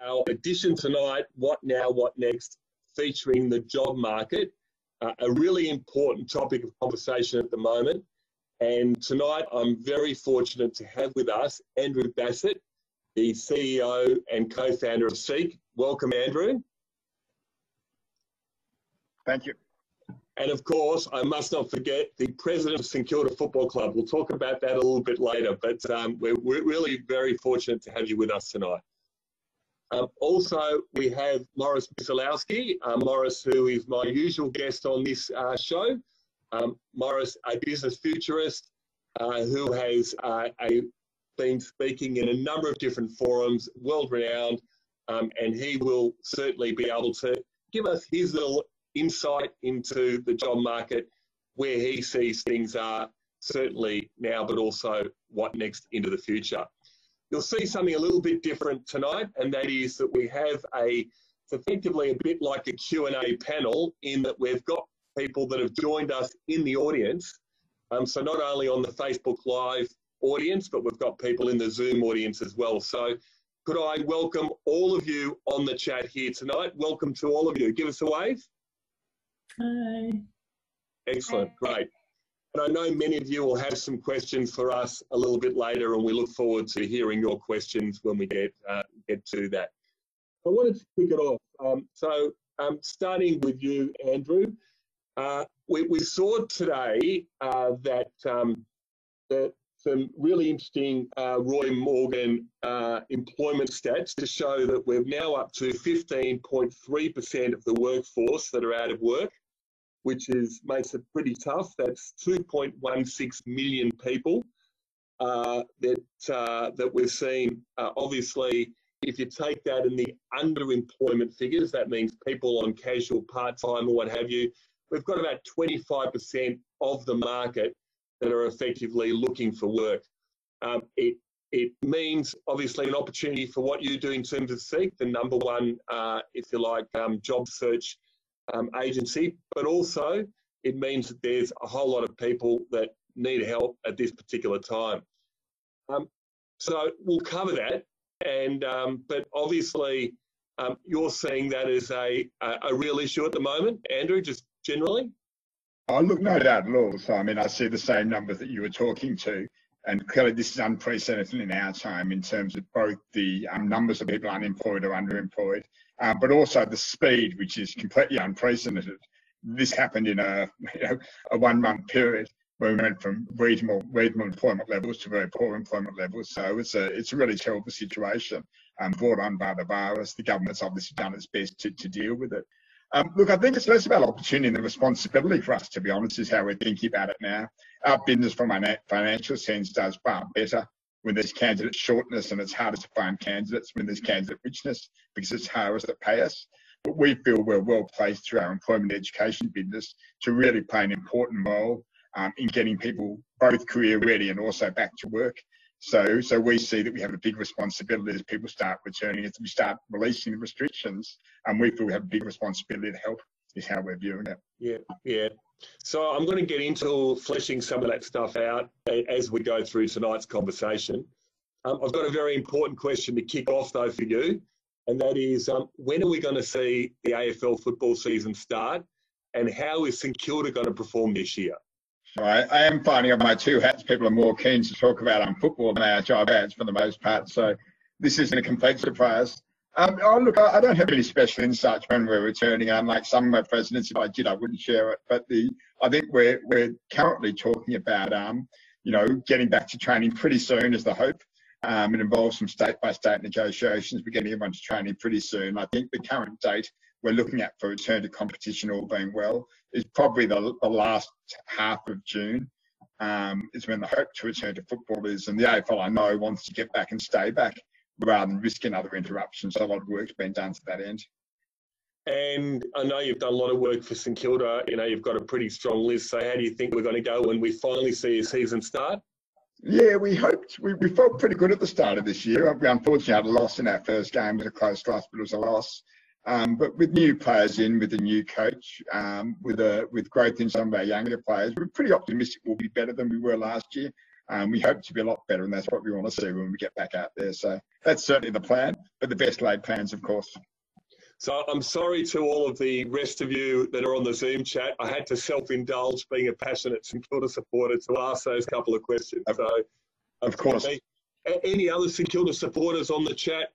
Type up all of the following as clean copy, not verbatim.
our edition tonight, What Now, What Next, featuring the job market, a really important topic of conversation at the moment. And tonight, I'm very fortunate to have with us Andrew Bassat, the CEO and co-founder of Seek. Welcome, Andrew. Thank you. And of course, I must not forget the president of St Kilda Football Club. We'll talk about that a little bit later, but we're really very fortunate to have you with us tonight. Also, we have Miselowski, Morris, who is my usual guest on this show. Morris, a business futurist who has been speaking in a number of different forums, world-renowned, and he will certainly be able to give us his little insight into the job market, where he sees things are certainly now, but also what next into the future. You'll see something a little bit different tonight, and that is that we have it's effectively a bit like a Q&A panel, in that we've got people that have joined us in the audience. So not only on the Facebook Live audience, but we've got people in the Zoom audience as well. So could I welcome all of you on the chat here tonight? Welcome to all of you. Give us a wave. Hi. Excellent, great. And I know many of you will have some questions for us a little bit later, and we look forward to hearing your questions when we get to that. I wanted to kick it off. Starting with you, Andrew, we saw today that some really interesting Roy Morgan employment stats to show that we're now up to 15.3% of the workforce that are out of work, which makes it pretty tough. That's 2.16 million people that we're seeing. Obviously, if you take that in the underemployment figures, that means people on casual, part-time or what have you, we've got about 25% of the market that are effectively looking for work. It means, obviously, an opportunity for what you do in terms of Seek, the number one, if you like, job search agency, but also it means that there's a whole lot of people that need help at this particular time. So we'll cover that, and but obviously you're seeing that as a real issue at the moment, Andrew, just generally. Oh, look, no doubt at all. So, I mean, I see the same numbers that you were talking to, and clearly this is unprecedented in our time in terms of both the numbers of people unemployed or underemployed, but also the speed, which is completely unprecedented. This happened in a 1 month period where we went from reasonable employment levels to very poor employment levels. So it's a really terrible situation brought on by the virus. The government's obviously done its best to deal with it. Look, I think it's less about opportunity and the responsibility for us, to be honest, is how we're thinking about it now. Our business from a financial sense does far better when there's candidate shortness, and it's harder to find candidates when there's candidate richness, because it's hire's that pay us. But we feel we're well placed through our employment education business to really play an important role in getting people both career ready and also back to work. So we see that we have a big responsibility as people start returning, as we start releasing the restrictions, and we feel we have a big responsibility to help, is how we're viewing it. Yeah. So I'm going to get into fleshing some of that stuff out as we go through tonight's conversation. I've got a very important question to kick off, though, for you, and that is, when are we going to see the AFL football season start, and how is St Kilda going to perform this year? I am finding on my two hats, people are more keen to talk about football than our job ads for the most part. So this isn't a complete surprise. Look, I don't have any special insights when we're returning. Unlike some of my presidents, if I did, I wouldn't share it. But I think we're currently talking about, getting back to training pretty soon is the hope. It involves some state-by-state negotiations. We're getting everyone to training pretty soon. I think the current date we're looking at for return to competition, all being well, is probably the last half of June, is when the hope to return to football is. And the AFL, I know, wants to get back and stay back rather than risk another interruption. So a lot of work's been done to that end. And I know you've done a lot of work for St Kilda. You've got a pretty strong list. So how do you think we're going to go when we finally see a season start? Yeah, we hoped. We felt pretty good at the start of this year. We unfortunately had a loss in our first game. It was a close loss, but it was a loss. But with new players in, with a new coach, with growth in some of our younger players, we're pretty optimistic we'll be better than we were last year. We hope to be a lot better, and that's what we want to see when we get back out there. So that's certainly the plan, but the best laid plans, of course. So I'm sorry to all of the rest of you that are on the Zoom chat. I had to self-indulge, being a passionate St Kilda supporter, to ask those couple of questions. So, of course. Any other St Kilda supporters on the chat?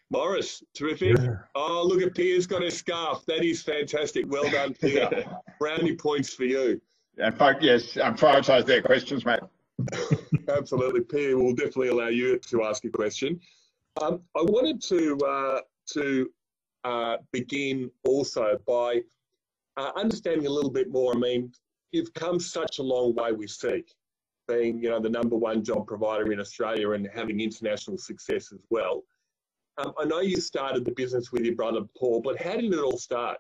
Morris, terrific. Yeah. Oh, look at Pia's got a scarf. That is fantastic. Well done, Pia. Brownie points for you. And yes, prioritise their questions, mate. Absolutely. Pia will definitely allow you to ask a question. I wanted to begin also by understanding a little bit more. I mean, you've come such a long way with Seek, being, you know, the #1 job provider in Australia and having international success as well. I know you started the business with your brother Paul, but how did it all start?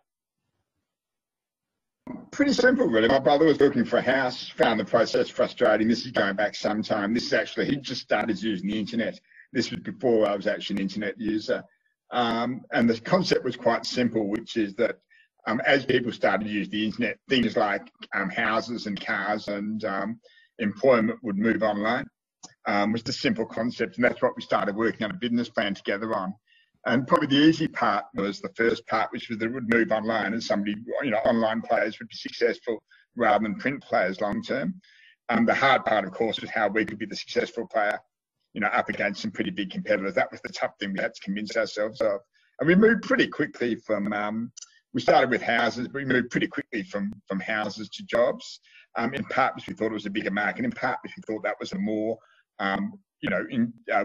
Pretty simple, really. My brother was looking for a house, found the process frustrating. This is going back some time. This is actually, he just started using the internet. This was before I was actually an internet user. And the concept was quite simple, which is that as people started to use the internet, things like houses and cars and employment would move online. Was the simple concept, and that's what we started working on a business plan together on. And probably the easy part was the first part, which was that it would move online, and somebody, you know, online players would be successful rather than print players long term. The hard part, of course, was how we could be the successful player, you know, up against some pretty big competitors. That was the tough thing we had to convince ourselves of. And we moved pretty quickly from, we started with houses, but we moved pretty quickly from houses to jobs, in part because we thought it was a bigger market, in part because we thought that was a more, you know,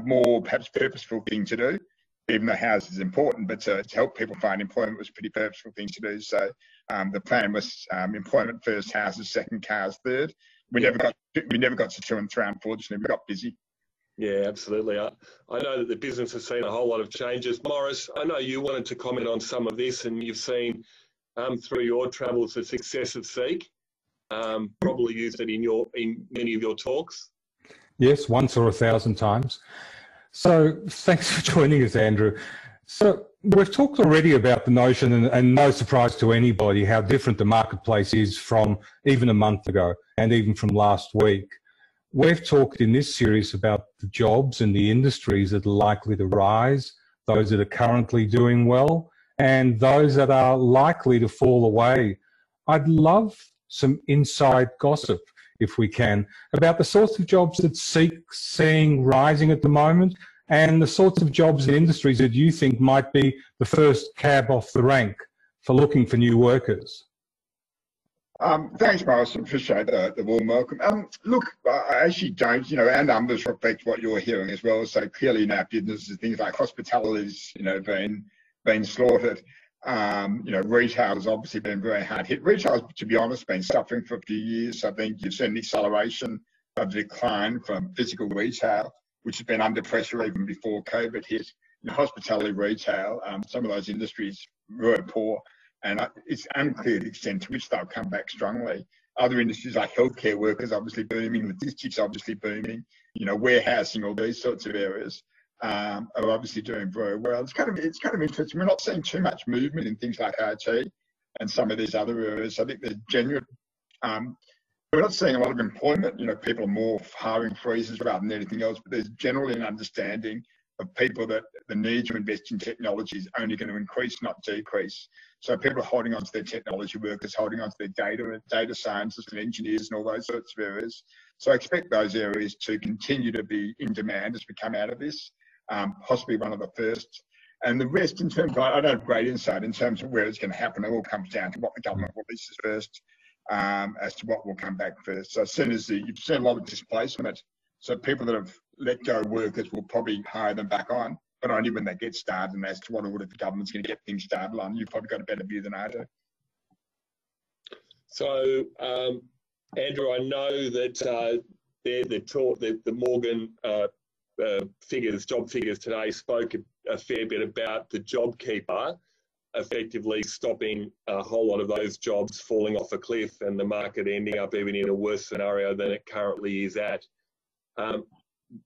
more perhaps purposeful thing to do, even though house is important, but to help people find employment was a pretty purposeful thing to do. So the plan was employment first, houses second, cars third. We never got to 2 and 3, unfortunately. We got busy. Yeah, absolutely. I know that the business has seen a whole lot of changes. Morris, I know you wanted to comment on some of this, and you've seen through your travels the success of Seek. Probably used it in many of your talks. Yes, once or 1,000 times. So thanks for joining us, Andrew. So we've talked already about the notion, and no surprise to anybody, how different the marketplace is from even a month ago and even from last week. We've talked in this series about the jobs and the industries that are likely to rise, those that are currently doing well, and those that are likely to fall away. I'd love some inside gossip, if we can, about the sorts of jobs that Seek's seeing rising at the moment, and the sorts of jobs and industries that you think might be the first cab off the rank for looking for new workers. Thanks, Morris. Appreciate the warm welcome. Look, I actually don't, you know, our numbers reflect what you're hearing as well. So clearly in our businesses, things like hospitality's, you know, been slaughtered. You know, retail has obviously been very hard hit. Retail, to be honest, been suffering for a few years. I think you've seen an acceleration of decline from physical retail, which has been under pressure even before COVID hit. You know, hospitality, retail, some of those industries were poor, and it's unclear the extent to which they'll come back strongly. Other industries like healthcare workers obviously booming, logistics obviously booming, you know, warehousing, all these sorts of areas. Are obviously doing very well. It's kind of interesting. We're not seeing too much movement in things like IT and some of these other areas. I think there's genuine. We're not seeing a lot of employment. You know, people are more hiring freezes rather than anything else. But there's generally an understanding of people that the need to invest in technology is only going to increase, not decrease. So people are holding on to their technology workers, holding on to their data scientists and engineers and all those sorts of areas. So I expect those areas to continue to be in demand as we come out of this. Possibly one of the first. And the rest, in terms of, I don't have great insight in terms of where it's going to happen. It all comes down to what the government releases first, as to what will come back first. So as soon as you've seen a lot of displacement, so people that have let go workers will probably hire them back on, but only when they get started. And as to what order the government's going to get things started on, you've probably got a better view than I do. So, Andrew, I know that the Morgan job figures today spoke a fair bit about the JobKeeper effectively stopping a whole lot of those jobs falling off a cliff and the market ending up even in a worse scenario than it currently is at.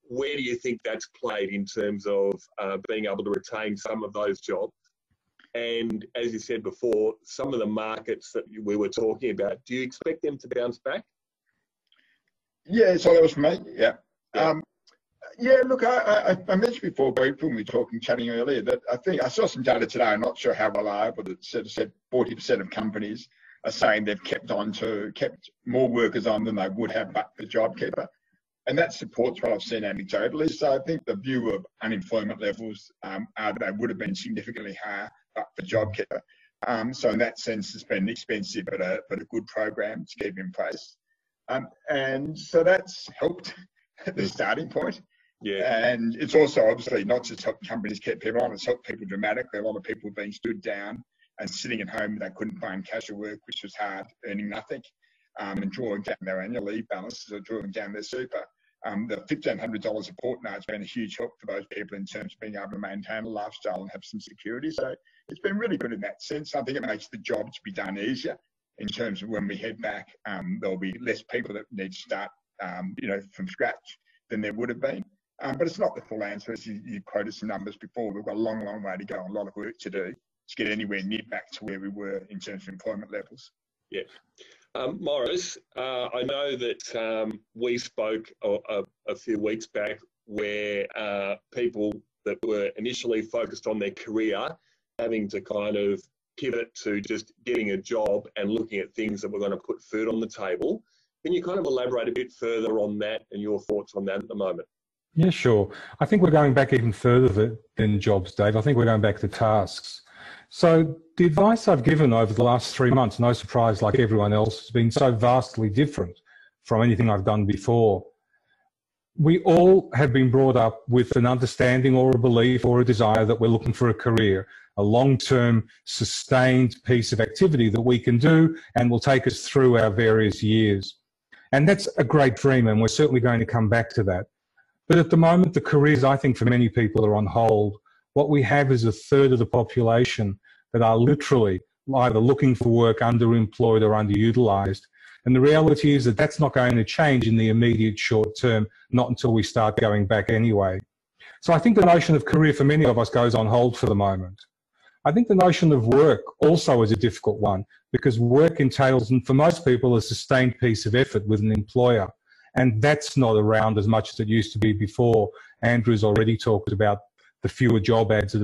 Where do you think that's played in terms of being able to retain some of those jobs? And as you said before, some of the markets that we were talking about, do you expect them to bounce back? Yeah, so that was for me. Yeah. Yeah. Yeah, look, I mentioned before, briefly, when we were chatting earlier, that I think I saw some data today. I'm not sure how reliable, that said 40% of companies are saying they've kept more workers on than they would have but for JobKeeper. And that supports what I've seen anecdotally. So I think the view of unemployment levels are that they would have been significantly higher but for JobKeeper. So in that sense, it's been expensive but a good program to keep in place. And so that's helped at the starting point. Yeah. And it's also obviously not just helped companies keep people on, it's helped people dramatically. A lot of people being stood down and sitting at home, they couldn't find casual work, which was hard, earning nothing, and drawing down their annual leave balances or drawing down their super. The $1,500 a fortnight has been a huge help for those people in terms of being able to maintain a lifestyle and have some security. So it's been really good in that sense. I think it makes the job to be done easier in terms of when we head back, there'll be less people that need to start, from scratch than there would have been. But it's not the full answer. As you quoted some numbers before, we've got a long, long way to go, a lot of work to do to get anywhere near back to where we were in terms of employment levels. Yeah. Morris, I know that we spoke a few weeks back where people that were initially focused on their career having to kind of pivot to just getting a job and looking at things that were going to put food on the table. Can you kind of elaborate a bit further on that and your thoughts on that at the moment? Yeah, sure. I think we're going back even further than jobs, Dave. I think we're going back to tasks. So the advice I've given over the last 3 months, no surprise, like everyone else, has been so vastly different from anything I've done before. We all have been brought up with an understanding or a belief or a desire that we're looking for a career, a long-term, sustained piece of activity that we can do and will take us through our various years. And that's a great dream, and we're certainly going to come back to that. But at the moment, the careers, I think, for many people are on hold. What we have is a third of the population that are literally either looking for work, underemployed or underutilised. And the reality is that that's not going to change in the immediate short term, not until we start going back anyway. So I think the notion of career for many of us goes on hold for the moment. I think the notion of work also is a difficult one, because work entails, and for most people, a sustained piece of effort with an employer. And that's not around as much as it used to be before. Andrew's already talked about the fewer job ads that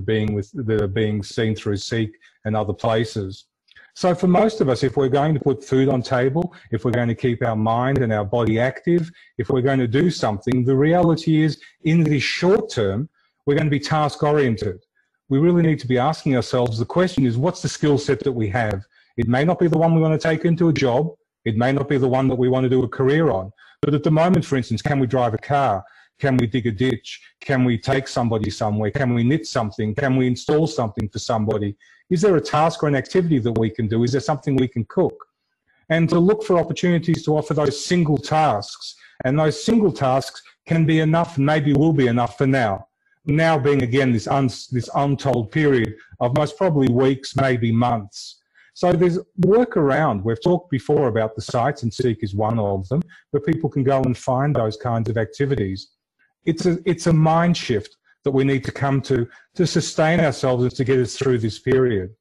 are being seen through Seek and other places. So for most of us, if we're going to put food on table, if we're going to keep our mind and our body active, if we're going to do something, the reality is in the short term, we're going to be task oriented. We really need to be asking ourselves, the question is, what's the skill set that we have? It may not be the one we want to take into a job. It may not be the one that we want to do a career on. But at the moment, for instance, can we drive a car? Can we dig a ditch? Can we take somebody somewhere? Can we knit something? Can we install something for somebody? Is there a task or an activity that we can do? Is there something we can cook? And to look for opportunities to offer those single tasks. And those single tasks can be enough, and maybe will be enough for now. Now being, again, this untold period of most probably weeks, maybe months. So there's work around. We've talked before about the sites, and Seek is one of them, where people can go and find those kinds of activities. It's a mind shift that we need to come to sustain ourselves and to get us through this period.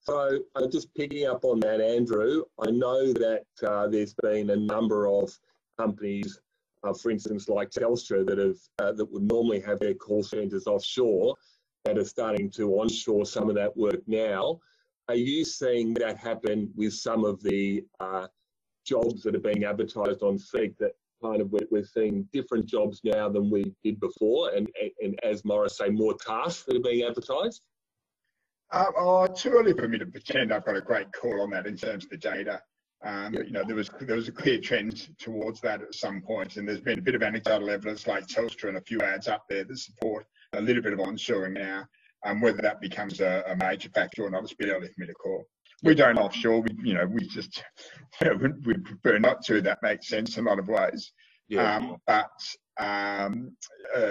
So just picking up on that, Andrew, I know that there's been a number of companies, for instance, like Telstra, that would normally have their call centres offshore, that are starting to onshore some of that work now. Are you seeing that happen with some of the jobs that are being advertised on Seek, that kind of we're seeing different jobs now than we did before, and as Morris say, more tasks that are being advertised? Too early for me to pretend I've got a great call on that in terms of the data. You know, there was a clear trend towards that at some point, and there's been a bit of anecdotal evidence like Telstra and a few ads up there that support a little bit of onshoring now. Whether that becomes a major factor or not, it's a bit early for me to call. We don't offshore. We just we prefer not to. That makes sense in a lot of ways. Yeah. But a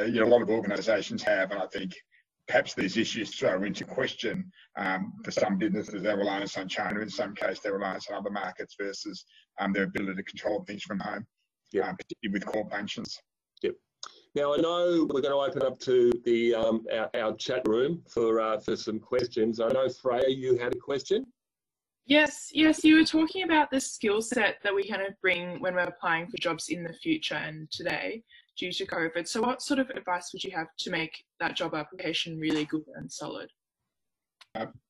lot of organisations have, and I think perhaps these issues throw into question for some businesses their reliance on China, in some case their reliance on other markets versus their ability to control things from home, particularly with core functions. Yep. Now, I know we're going to open up to the our chat room for some questions. I know, Freya, you had a question? Yes, yes, you were talking about the skill set that we kind of bring when we're applying for jobs in the future and today due to COVID. So what sort of advice would you have to make that job application really good and solid?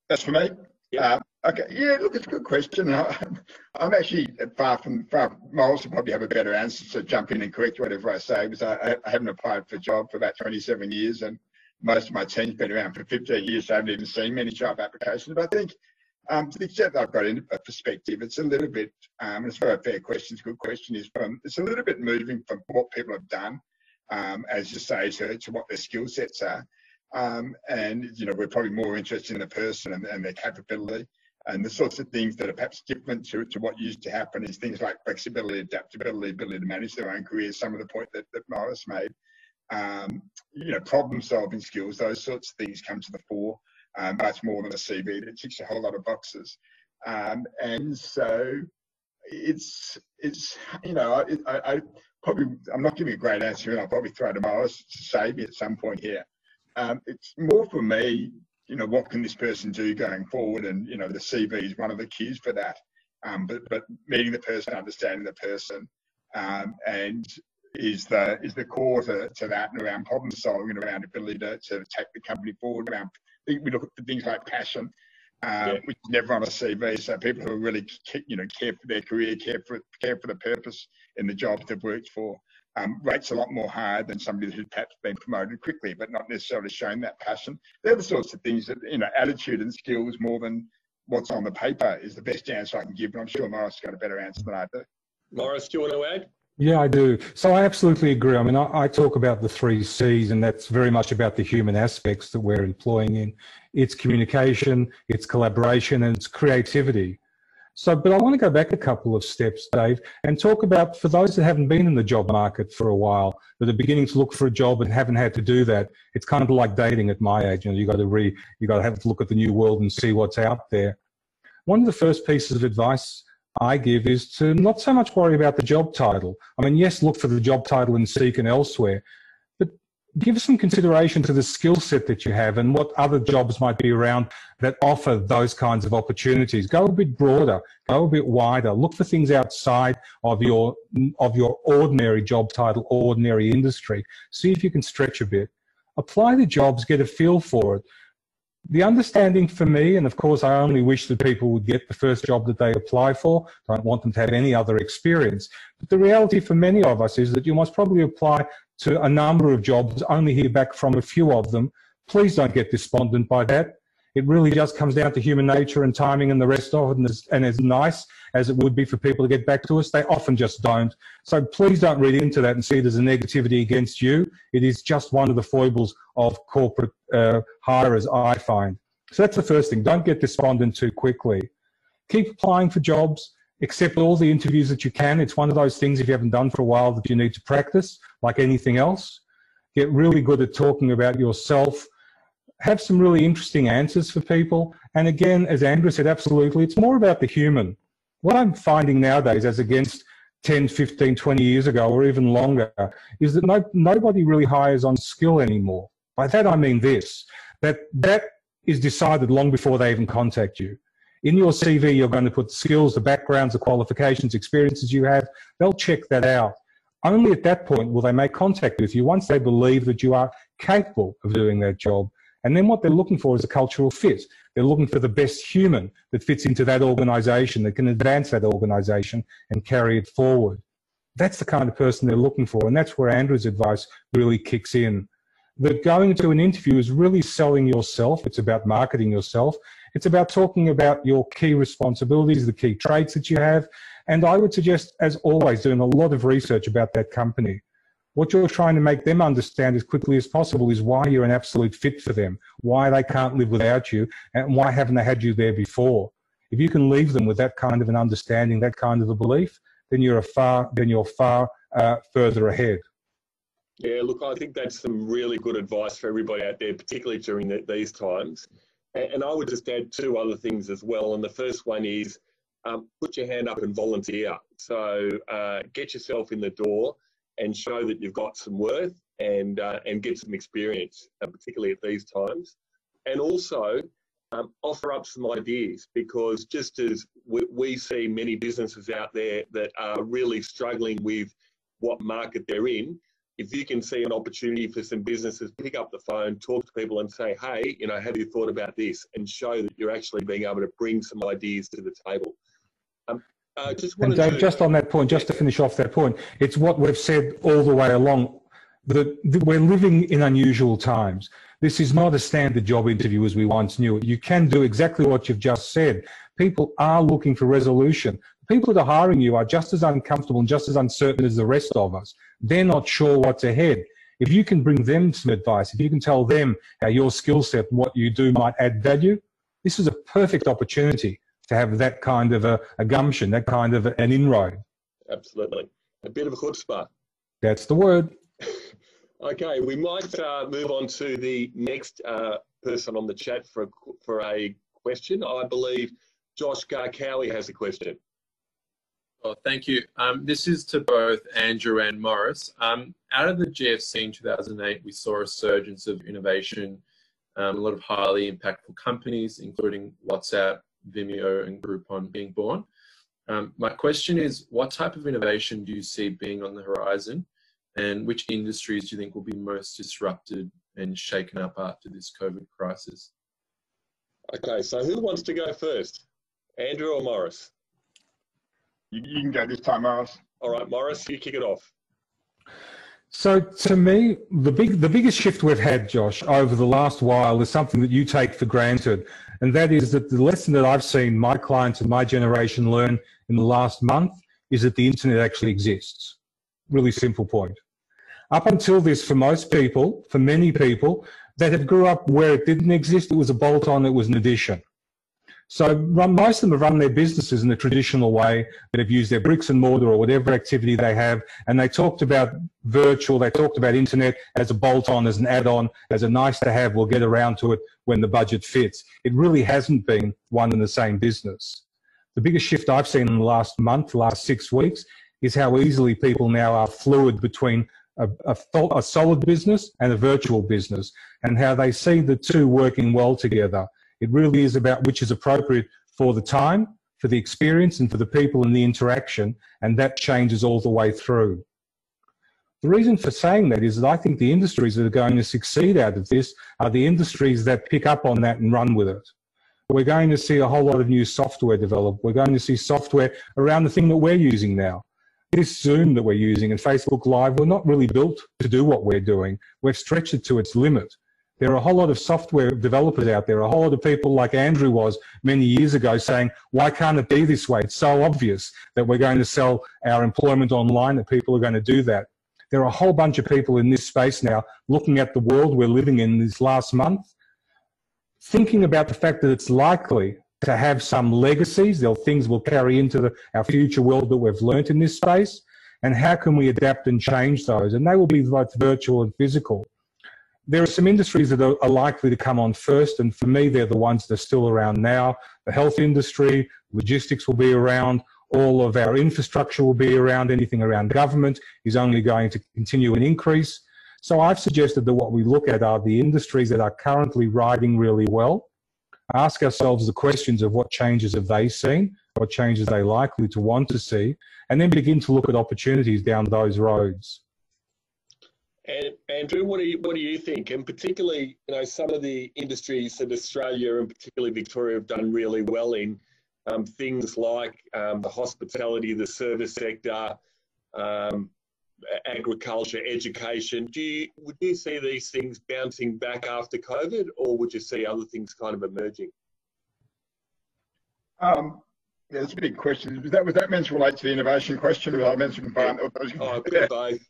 That's for me. Yeah. Okay. Yeah. Look, it's a good question. I'm actually far from. Miles will probably have a better answer, so jump in and correct whatever I say. Because I haven't applied for a job for about 27 years, and most of my team's been around for 15 years. So I haven't even seen many job applications. But I think, to the extent that I've got a perspective, it's a little bit. It's a very fair question. It's a good question. It's a little bit moving from what people have done, as you say, to what their skill sets are. And, you know, we're probably more interested in the person and their capability, and the sorts of things that are perhaps different to what used to happen is things like flexibility, adaptability, ability to manage their own careers, some of the point that Morris made. You know, problem solving skills, those sorts of things come to the fore, much more than a CV that ticks a whole lot of boxes. And so it's you know, I'm not giving a great answer, and I'll probably throw to Morris to save me at some point here. It's more for me, you know, what can this person do going forward? And, you know, the CV is one of the cues for that. But meeting the person, understanding the person, and is the core to that, and around problem solving and around ability to take the company forward. We look at things like passion, which is never on a CV. So people who are really, you know, care for their career, care for the purpose in the jobs they've worked for, rates a lot more higher than somebody who's perhaps been promoted quickly, but not necessarily shown that passion. They're the sorts of things that, you know, attitude and skills more than what's on the paper is the best answer I can give. But I'm sure Morris has got a better answer than I do. Morris, do you want to add? Yeah, I do. So I absolutely agree. I mean, I talk about the 3 C's, and that's very much about the human aspects that we're employing in. It's communication, it's collaboration, and it's creativity. So, but I want to go back a couple of steps, Dave, and talk about, for those that haven't been in the job market for a while, that are beginning to look for a job and haven't had to do that. It's kind of like dating at my age. You know, you got to have to look at the new world and see what's out there. One of the first pieces of advice I give is to not so much worry about the job title. I mean, yes, look for the job title in Seek and elsewhere, but give some consideration to the skill set that you have and what other jobs might be around that offer those kinds of opportunities. Go a bit broader, go a bit wider, look for things outside of your ordinary job title, ordinary industry. See if you can stretch a bit. Apply the jobs, get a feel for it. The understanding for me, and of course I only wish that people would get the first job that they apply for, don't want them to have any other experience, but the reality for many of us is that you must probably apply to a number of jobs, only hear back from a few of them. Please don't get despondent by that. It really just comes down to human nature and timing and the rest of it, and as nice as it would be for people to get back to us, they often just don't. So please don't read into that and see it as a negativity against you. It is just one of the foibles of corporate hirers, I find. So that's the first thing. Don't get despondent too quickly. Keep applying for jobs. Accept all the interviews that you can. It's one of those things, if you haven't done for a while, that you need to practice, like anything else. Get really good at talking about yourself. Have some really interesting answers for people. And again, as Andrew said, absolutely, it's more about the human. What I'm finding nowadays, as against 10, 15, 20 years ago, or even longer, is that nobody really hires on skill anymore. By that I mean this, that is decided long before they even contact you. In your CV, you're going to put the skills, the backgrounds, the qualifications, experiences you have. They'll check that out. Only at that point will they make contact with you, once they believe that you are capable of doing that job. And then what they're looking for is a cultural fit. They're looking for the best human that fits into that organisation, that can advance that organisation and carry it forward. That's the kind of person they're looking for. And that's where Andrew's advice really kicks in. That going into an interview is really selling yourself. It's about marketing yourself. It's about talking about your key responsibilities, the key traits that you have. And I would suggest, as always, doing a lot of research about that company. What you're trying to make them understand as quickly as possible is why you're an absolute fit for them, why they can't live without you, and why haven't they had you there before. If you can leave them with that kind of an understanding, that kind of a belief, then you're far further ahead. Yeah, look, I think that's some really good advice for everybody out there, particularly during these times. And I would just add 2 other things as well. And the first one is put your hand up and volunteer. So get yourself in the door and show that you've got some worth and get some experience, particularly at these times. And also offer up some ideas, because just as we see many businesses out there that are really struggling with what market they're in, if you can see an opportunity for some businesses, pick up the phone, talk to people and say, hey, you know, have you thought about this? And show that you're actually being able to bring some ideas to the table. And Dave, just on that point, just to finish off that point, it's what we've said all the way along, that we're living in unusual times. This is not a standard job interview as we once knew it. You can do exactly what you've just said. People are looking for resolution. People that are hiring you are just as uncomfortable and just as uncertain as the rest of us. They're not sure what's ahead. If you can bring them some advice, if you can tell them how your skill set and what you do might add value, this is a perfect opportunity to have that kind of a gumption, that kind of an inroad. Absolutely. A bit of a chutzpah. That's the word. Okay, we might move on to the next person on the chat for a question. I believe Josh Garcowie has a question. Oh, thank you. This is to both Andrew and Morris. Out of the GFC in 2008, we saw a resurgence of innovation, a lot of highly impactful companies, including WhatsApp, Vimeo, and Groupon being born. My question is, what type of innovation do you see being on the horizon, and which industries do you think will be most disrupted and shaken up after this COVID crisis? Okay, so who wants to go first? Andrew or Morris? You can go this time, Morris. All right, Morris, you kick it off. So to me, the biggest shift we've had, Josh, over the last while is something that you take for granted. And that is that the lesson that I've seen my clients and my generation learn in the last month is that the internet actually exists. Really simple point. Up until this, for most people, for many people, that have grew up where it didn't exist, it was a bolt-on, it was an addition. So most of them have run their businesses in the traditional way, that have used their bricks and mortar or whatever activity they have, and they talked about virtual, they talked about internet as a bolt-on, as an add-on, as a nice to have, we'll get around to it when the budget fits. It really hasn't been one and the same business. The biggest shift I've seen in the last month, last 6 weeks, is how easily people now are fluid between a solid business and a virtual business, and how they see the two working well together. It really is about which is appropriate for the time, for the experience, and for the people and the interaction, and that changes all the way through. The reason for saying that is that I think the industries that are going to succeed out of this are the industries that pick up on that and run with it. We're going to see a whole lot of new software develop. We're going to see software around the thing that we're using now. This Zoom that we're using and Facebook Live, we're not really built to do what we're doing. We've stretched it to its limit. There are a whole lot of software developers out there, a whole lot of people like Andrew was many years ago saying, why can't it be this way? It's so obvious that we're going to sell our employment online, that people are going to do that. There are a whole bunch of people in this space now looking at the world we're living in this last month, thinking about the fact that it's likely to have some legacies, things will carry into our future world that we've learnt in this space, and how can we adapt and change those? And they will be both virtual and physical. There are some industries that are likely to come on first, and for me, they're the ones that are still around now. The health industry, logistics will be around, all of our infrastructure will be around, anything around government is only going to continue and increase. So I've suggested that what we look at are the industries that are currently riding really well. Ask ourselves the questions of what changes have they seen, what changes are they likely to want to see, and then begin to look at opportunities down those roads. And Andrew, what do you think? And particularly, you know, some of the industries that Australia and particularly Victoria have done really well in, things like the hospitality, the service sector, agriculture, education. Would you see these things bouncing back after COVID, or would you see other things kind of emerging? That's a big question. Was that meant to relate to the innovation question? Was I mentioned both? Both.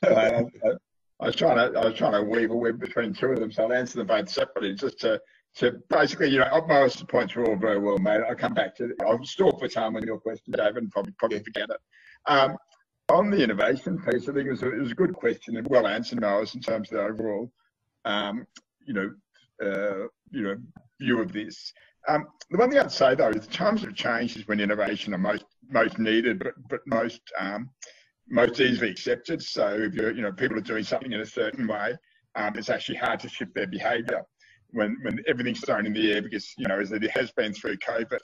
I was trying to weave a web between two of them, so I'll answer them both separately. Just to basically, you know, most of the points were all very well made. I'll come back to. I'll stall for time on your question, David, and probably forget it. On the innovation piece, I think it was a good question and well answered, Morris, in terms of the overall, view of this. The one thing I'd say though is the times of change is when innovation are most needed, but most easily accepted. So if people are doing something in a certain way, it's actually hard to shift their behaviour. when everything's thrown in the air, because, you know, as it has been through COVID,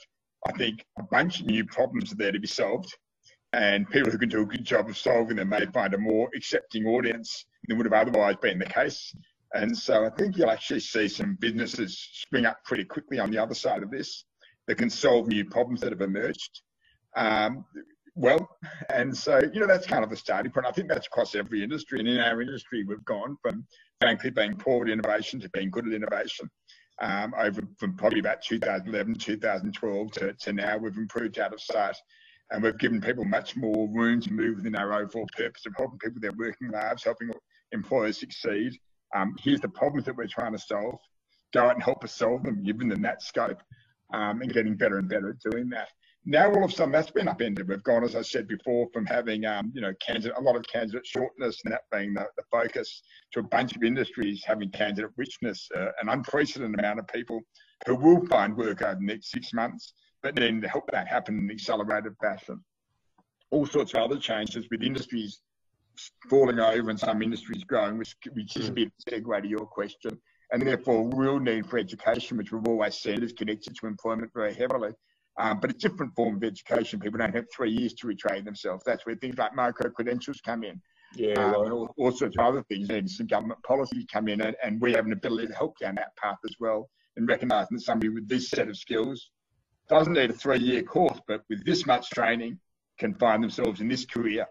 I think a bunch of new problems are there to be solved, and people who can do a good job of solving them may find a more accepting audience than would have otherwise been the case. And so I think you'll actually see some businesses spring up pretty quickly on the other side of this that can solve new problems that have emerged. And so, you know, that's kind of the starting point. I think that's across every industry. And in our industry, we've gone from, frankly, being poor at innovation to being good at innovation. From probably about 2011, 2012 to now, we've improved out of sight. And we've given people much more room to move within our overall purpose of helping people with their working lives, helping employers succeed. Here's the problems that we're trying to solve. Go out and help us solve them, giving them that scope, and getting better and better at doing that. Now, all of a sudden, that's been upended. We've gone, as I said before, from having a lot of candidate shortness, and that being the focus, to a bunch of industries having candidate richness, an unprecedented amount of people who will find work over the next 6 months, but then to help that happen in an accelerated fashion. All sorts of other changes with industries falling over and some industries growing, which is a bit of a segue to your question, and therefore real need for education, which we've always said is connected to employment very heavily. But a different form of education. People don't have 3 years to retrain themselves. That's where things like micro-credentials come in. And all sorts of other things, and some government policies come in, and we have an ability to help down that path as well, and recognising that somebody with this set of skills doesn't need a 3-year course, but with this much training can find themselves in this career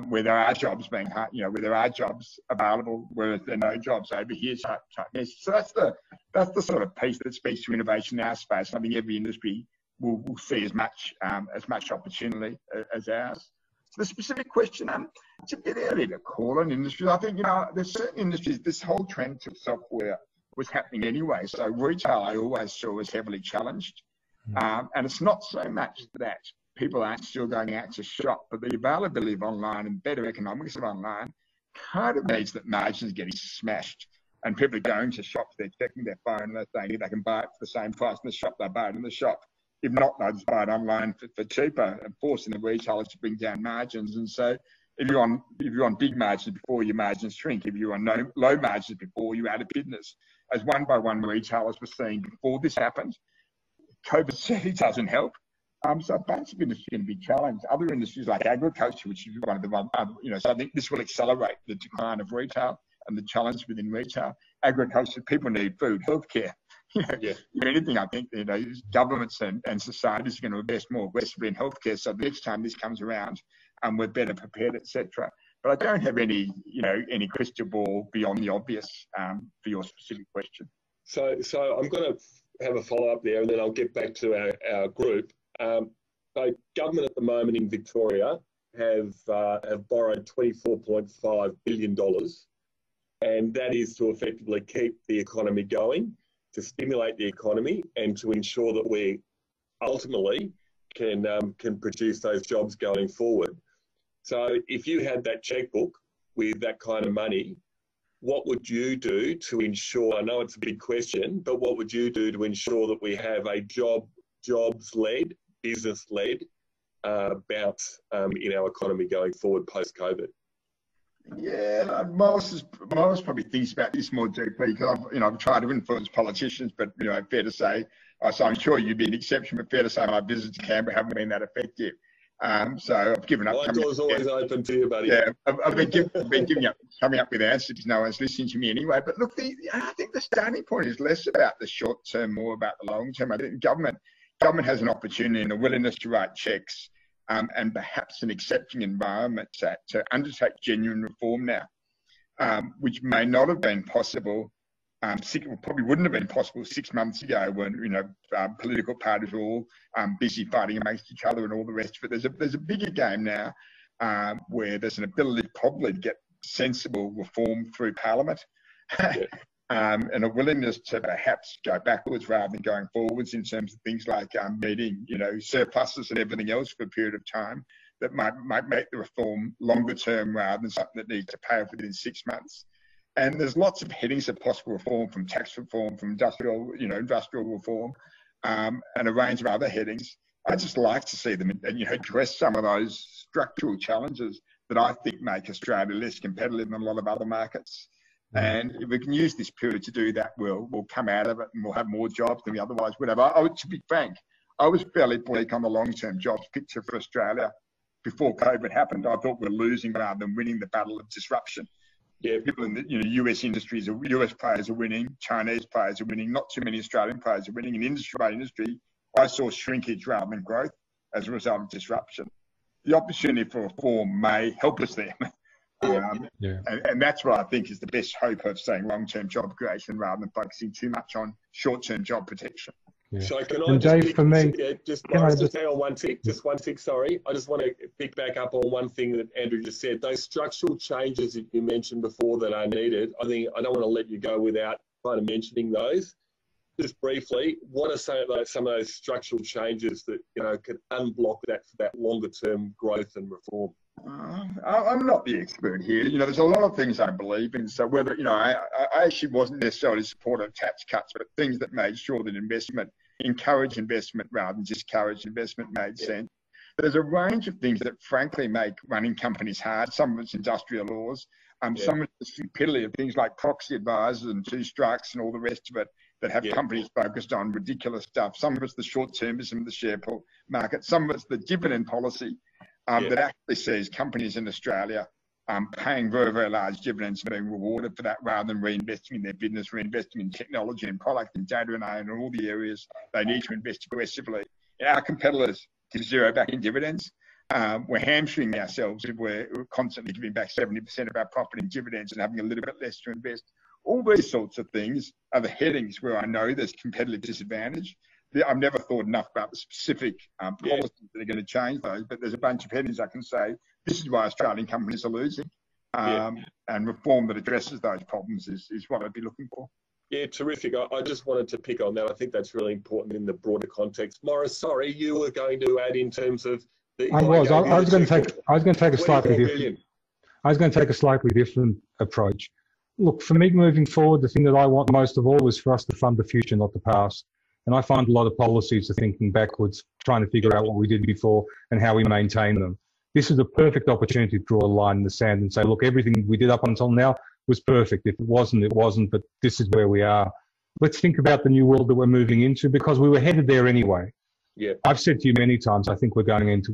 where there are jobs being, where there are jobs available, whereas there are no jobs over here type message. So that's the sort of piece that speaks to innovation in our space. I think every industry will see as much opportunity as ours. So the specific question, it's a bit early to call an industry. I think, there's certain industries, this whole trend to software was happening anyway. So retail, I always saw, was heavily challenged. And it's not so much that people aren't still going out to shop, but the availability of online and better economics of online kind of means that margins are getting smashed. And people are going to shops, they're checking their phone, and they're saying if they can buy it for the same price in the shop, they buy it in the shop. If not, they'll just buy it online for cheaper, and forcing the retailers to bring down margins. And so if you're on big margins before, your margins shrink. If you're on low margins before, you're out of business. As one by one retailers were seeing before this happened, COVID certainly doesn't help. So a bunch of industries are going to be challenged. Other industries like agriculture, which is one of the ones, so I think this will accelerate the decline of retail and the challenge within retail. Agriculture, people need food, healthcare. Anything, I think, governments and societies are going to invest more aggressively in healthcare. So the next time this comes around, we're better prepared, etc. But I don't have any crystal ball beyond the obvious for your specific question. So I'm going to have a follow up there, and then I'll get back to our group. So government at the moment in Victoria have borrowed $24.5 billion, and that is to effectively keep the economy going, to stimulate the economy, and to ensure that we ultimately can produce those jobs going forward. So if you had that checkbook with that kind of money, what would you do to ensure, I know it's a big question, but what would you do to ensure that we have a jobs-led, business-led bounce in our economy going forward post-COVID? Yeah, Morris probably thinks about this more deeply, because I've tried to influence politicians, but fair to say, so I'm sure you'd be an exception, but fair to say my visits to Canberra haven't been that effective. So I've given up. My door's always open to you, buddy. Yeah, I've been coming up with answers because no one's listening to me anyway. But look, I think the starting point is less about the short term, more about the long term. I think government has an opportunity and a willingness to write checks, and perhaps an accepting environment to undertake genuine reform now, which may not have been possible. Probably wouldn't have been possible 6 months ago when political parties were all busy fighting amongst each other and all the rest of it. There's a bigger game now where there's an ability probably to get sensible reform through Parliament, and a willingness to perhaps go backwards rather than going forwards in terms of things like meeting surpluses and everything else for a period of time that might make the reform longer term rather than something that needs to pay off within 6 months. And there's lots of headings of possible reform, from tax reform, from industrial reform, and a range of other headings. I'd just like to see them address some of those structural challenges that I think make Australia less competitive than a lot of other markets. And if we can use this period to do that, we'll come out of it and we'll have more jobs than we otherwise would have. To be frank, I was fairly bleak on the long-term jobs picture for Australia before COVID happened. I thought we were losing rather than winning the battle of disruption. Yeah, people in the US industries, US players are winning, Chinese players are winning, not too many Australian players are winning. In industry by industry, I saw shrinkage rather than growth as a result of disruption. The opportunity for reform may help us there. And that's what I think is the best hope of saying long-term job creation rather than focusing too much on short-term job protection. Yeah. So can I just hang on one tick, sorry. I just want to pick back up on one thing that Andrew just said. Those structural changes that you mentioned before that are needed, I don't want to let you go without kind of mentioning those. Just briefly, what are some of those structural changes that could unblock that for that longer term growth and reform? I'm not the expert here. There's a lot of things I believe in. So whether I actually wasn't necessarily supportive of tax cuts, but things that made sure that encourage investment rather than discourage investment made sense. There's a range of things that frankly make running companies hard. Some of it's industrial laws, some of it's stupidity of things like proxy advisors and two strikes and all the rest of it that have companies focused on ridiculous stuff. Some of it's the short-termism of the share market. Some of it's the dividend policy that actually sees companies in Australia paying very, very large dividends and being rewarded for that rather than reinvesting in their business, reinvesting in technology and product and data and AI and all the areas they need to invest aggressively. Our competitors give zero back in dividends. We're hamstringing ourselves if we're constantly giving back 70% of our profit in dividends and having a little bit less to invest. All these sorts of things are the headings where I know there's competitive disadvantage. I've never thought enough about the specific policies that are going to change those, but there's a bunch of headings I can say, this is why Australian companies are losing, and reform that addresses those problems is what I'd be looking for. Yeah, terrific. I just wanted to pick on that. I think that's really important in the broader context. Morris, sorry, you were going to add in terms of the... I was going to take a slightly different approach. Look, for me moving forward, the thing that I want most of all is for us to fund the future, not the past. And I find a lot of policies are thinking backwards, trying to figure out what we did before and how we maintain them. This is a perfect opportunity to draw a line in the sand and say, look, everything we did up until now was perfect. If it wasn't, it wasn't, but this is where we are. Let's think about the new world that we're moving into because we were headed there anyway. Yeah. I've said to you many times, I think we've gone into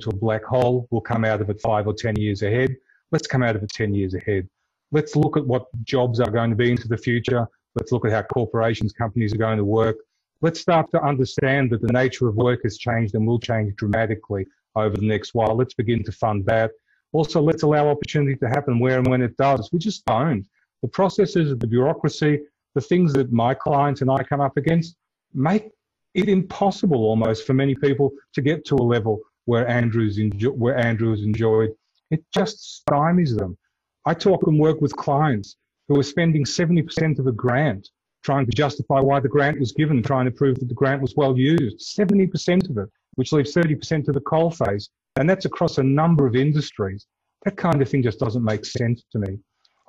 a black hole. We'll come out of it 5 or 10 years ahead. Let's come out of it 10 years ahead. Let's look at what jobs are going to be into the future. Let's look at how corporations, companies are going to work. Let's start to understand that the nature of work has changed and will change dramatically over the next while. Let's begin to fund that. Also, let's allow opportunity to happen where and when it does. We just don't. The processes, the bureaucracy, the things that my clients and I come up against make it impossible almost for many people to get to a level where Andrew has enjoyed. It just stymies them. I talk and work with clients who are spending 70% of a grant trying to justify why the grant was given, trying to prove that the grant was well used. 70% of it, which leaves 30% to the coalface. And that's across a number of industries. That kind of thing just doesn't make sense to me.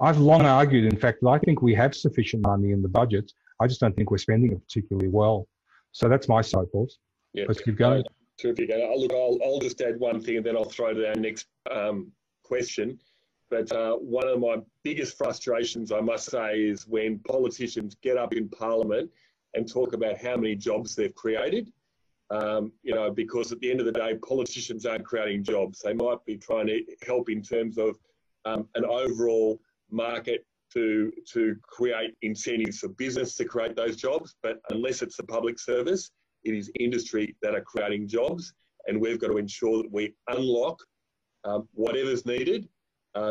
I've long argued, in fact, that I think we have sufficient money in the budget. I just don't think we're spending it particularly well. So that's my soapbox. Yeah. Let's keep going. Terrific. Look, I'll just add one thing and then I'll throw to our next question. But one of my biggest frustrations, I must say, is when politicians get up in Parliament and talk about how many jobs they've created. Because at the end of the day, politicians aren't creating jobs. They might be trying to help in terms of an overall market to create incentives for business to create those jobs. But unless it's the public service, it is industry that are creating jobs. And we've got to ensure that we unlock whatever's needed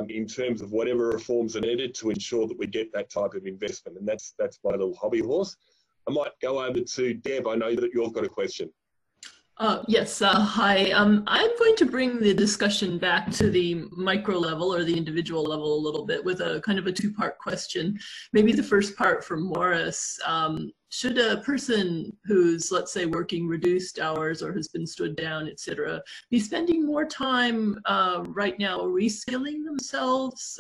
in terms of whatever reforms are needed to ensure that we get that type of investment. And that's my little hobby horse. I might go over to Deb. I know that you've got a question. Yes, hi. I'm going to bring the discussion back to the micro level or the individual level a little bit with a kind of a two-part question. Maybe the first part for Morris. Should a person who's, let's say, working reduced hours or has been stood down, etc., be spending more time right now reskilling themselves,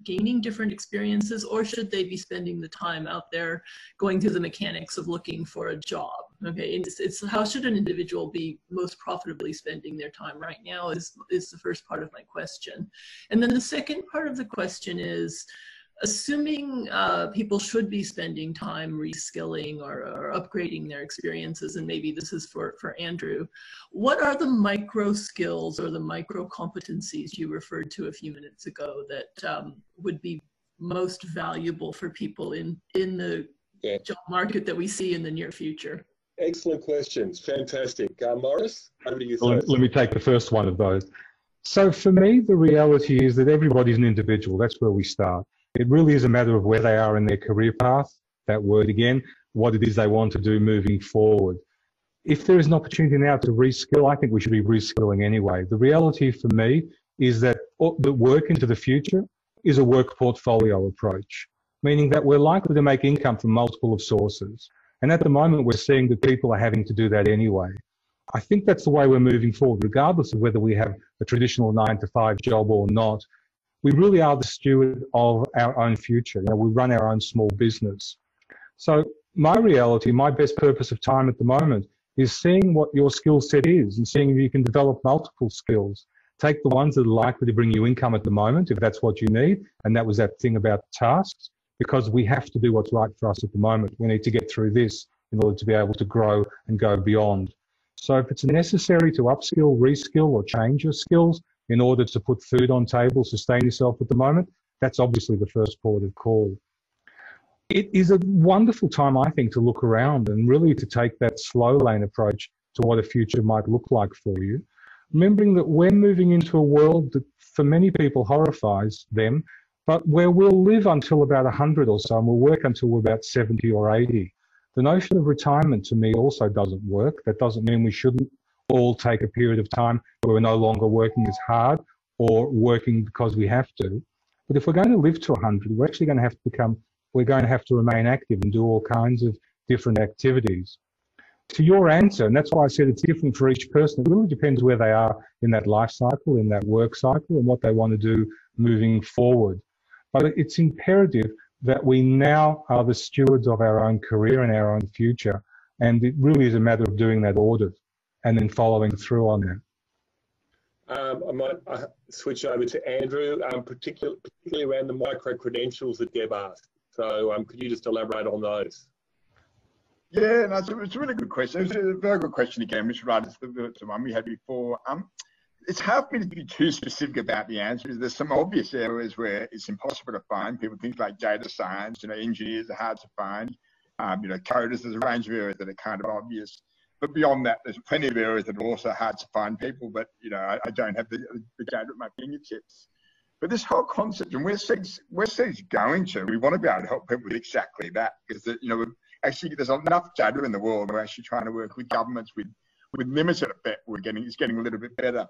gaining different experiences, or should they be spending the time out there going through the mechanics of looking for a job? Okay, it's how should an individual be most profitably spending their time right now is the first part of my question. And then the second part of the question is, assuming people should be spending time reskilling or upgrading their experiences, and maybe this is for Andrew, what are the micro skills or the micro competencies you referred to a few minutes ago that would be most valuable for people in the job market that we see in the near future? Excellent questions. Fantastic. Morris, over to you Let first. me take the first one of those. So for me, the reality is that everybody's an individual. That's where we start. It really is a matter of where they are in their career path, that word again, what it is they want to do moving forward. If there is an opportunity now to reskill, I think we should be reskilling anyway. The reality for me is that the work into the future is a work portfolio approach, meaning that we're likely to make income from multiple of sources. And at the moment, we're seeing that people are having to do that anyway. I think that's the way we're moving forward, regardless of whether we have a traditional 9-to-5 job or not. We really are the steward of our own future. You know, we run our own small business. So my reality, my best purpose of time at the moment is seeing what your skill set is and seeing if you can develop multiple skills. Take the ones that are likely to bring you income at the moment, if that's what you need. And that was that thing about tasks, because we have to do what's right for us at the moment. We need to get through this in order to be able to grow and go beyond. So if it's necessary to upskill, reskill, or change your skills in order to put food on table, sustain yourself at the moment, that's obviously the first port of call. It is a wonderful time, I think, to look around and really to take that slow lane approach to what a future might look like for you. Remembering that we're moving into a world that for many people horrifies them, but where we'll live until about 100 or so and we'll work until we're about 70 or 80. The notion of retirement to me also doesn't work. That doesn't mean we shouldn't all take a period of time where we're no longer working as hard or working because we have to. But if we're going to live to 100, we're actually going to have to remain active and do all kinds of different activities. To your answer, and that's why I said it's different for each person, it really depends where they are in that life cycle, in that work cycle, and what they want to do moving forward. But it's imperative that we now are the stewards of our own career and our own future. And it really is a matter of doing that audit and then following through on that. I might switch over to Andrew, particularly around the micro-credentials that Deb asked. So could you just elaborate on those? Yeah, no, it's a really good question. It's a very good question again, which relates to the one we had before. It's hard for me to be too specific about the answers. There's some obvious areas where it's impossible to find people. Things like data science, engineers are hard to find. Coders, there's a range of areas that are kind of obvious. But beyond that, there's plenty of areas that are also hard to find people. But I don't have the data at my fingertips. But this whole concept, and where SEG's going to, we want to be able to help people with exactly that, because actually there's enough data in the world. We're actually trying to work with governments with limited effect. It's getting a little bit better.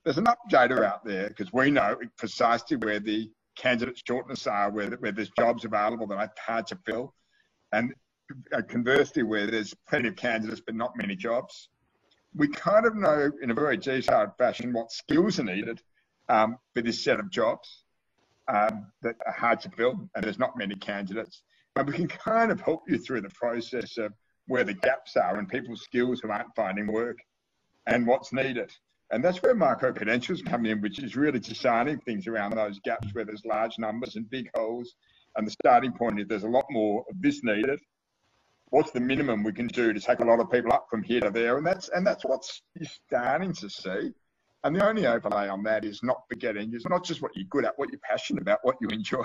There's enough data out there because we know precisely where the candidate shortness are, where there's jobs available that are hard to fill, and conversely where there's plenty of candidates but not many jobs. We kind of know in a very detailed fashion what skills are needed for this set of jobs that are hard to fill, and there's not many candidates. But we can kind of help you through the process of where the gaps are in people's skills who aren't finding work and what's needed. And that's where micro-credentials come in, which is really designing things around those gaps where there's large numbers and big holes. And the starting point is there's a lot more of this needed. What's the minimum we can do to take a lot of people up from here to there? And that's what you're starting to see. And the only overlay on that is not forgetting, it's not just what you're good at, what you're passionate about, what you enjoy.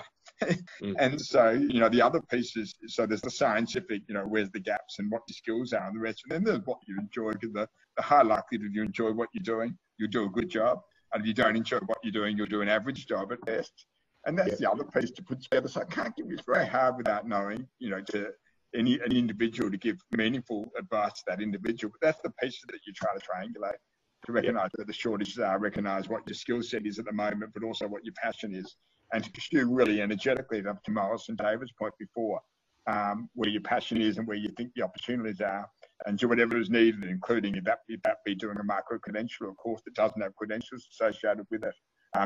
And so, the other pieces, so there's the scientific, where's the gaps and what your skills are and the rest. And then there's what you enjoy, because the high likelihood if you enjoy what you're doing, you'll do a good job. And if you don't enjoy what you're doing, you'll do an average job at best. And that's the other piece to put together. So I can't give you, it's very hard without knowing, to an individual to give meaningful advice to that individual. But that's the pieces that you try to triangulate. To recognise that the shortages are, recognise what your skill set is at the moment, but also what your passion is, and to pursue really energetically, up to Morris and David's point before, where your passion is and where you think the opportunities are, and do whatever is needed, including if that be doing a micro-credential, or a course that doesn't have credentials associated with it.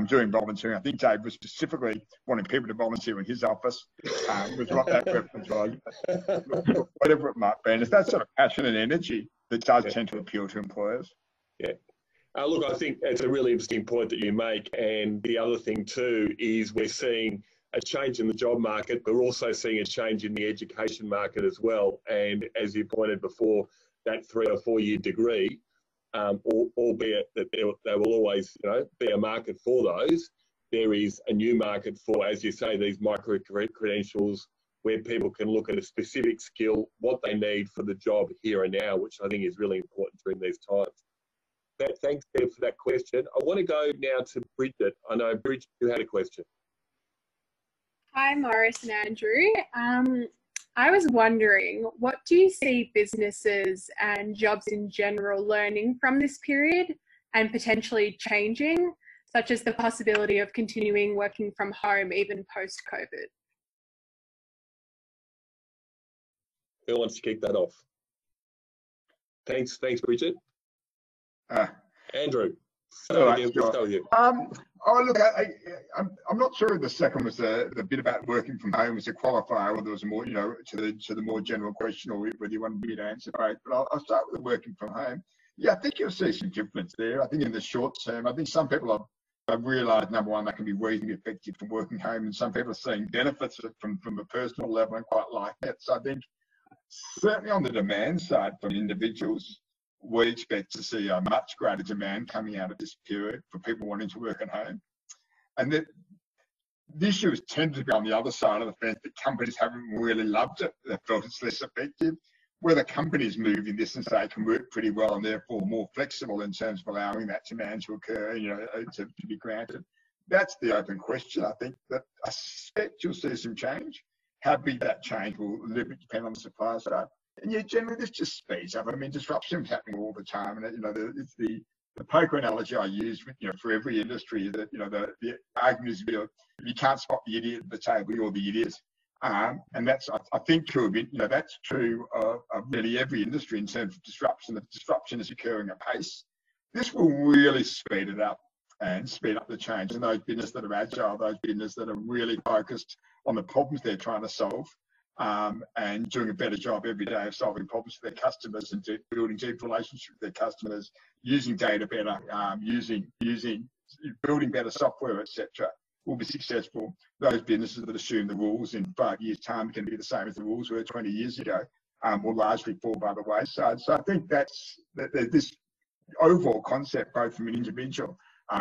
Doing volunteering. I think Dave was specifically wanting people to volunteer in his office, was what that preference was. Whatever it might be, and it's that sort of passion and energy that does tend to appeal to employers. Yeah. Look, I think it's a really interesting point that you make. And the other thing too is we're seeing a change in the job market, but we're also seeing a change in the education market as well. And as you pointed before, that 3 or 4 year degree, albeit that there will always, be a market for those, there is a new market for, as you say, these micro credentials where people can look at a specific skill, what they need for the job here and now, which I think is really important during these times. Thanks, Deb, for that question. I want to go now to Bridget. I know, Bridget, you had a question. Hi, Morris and Andrew. I was wondering, what do you see businesses and jobs in general learning from this period and potentially changing, such as the possibility of continuing working from home even post-COVID? Who wants to kick that off? Thanks, Bridget. Andrew, start with you. Look, I'm not sure if the second was the bit about working from home was a qualifier, or there was more, to the more general question, or whether you wanted me to answer both. But I'll start with the working from home. Yeah, I think you'll see some difference there. I think in the short term, I think some people have realised, number one, that can be reasonably effective from working home, and some people are seeing benefits from a personal level and quite like that. So I think certainly on the demand side from individuals, we expect to see a much greater demand coming out of this period for people wanting to work at home. And the issue has tended to be on the other side of the fence, that companies haven't really loved it. They felt it's less effective. Whether companies move in this and say it can work pretty well and therefore more flexible in terms of allowing that demand to occur, to be granted, that's the open question. I think that I suspect you'll see some change. How big that change will a little bit depend on the supply side. And yeah, generally this just speeds up. I mean, disruption's happening all the time, and it's the poker analogy I use with, for every industry, that the argument is, if you can't spot the idiot at the table, you're the idiot. And that's, I think, true of it. That's true of really every industry in terms of disruption. If disruption is occurring at pace, this will really speed it up and speed up the change. And those businesses that are agile, those businesses that are really focused on the problems they're trying to solve, and doing a better job every day of solving problems for their customers and building deep relationships with their customers, using data better, building better software, etc., will be successful. Those businesses that assume the rules in 5 years' time can be the same as the rules were 20 years ago, will largely fall by the wayside. So I think there's this overall concept, both from an individual,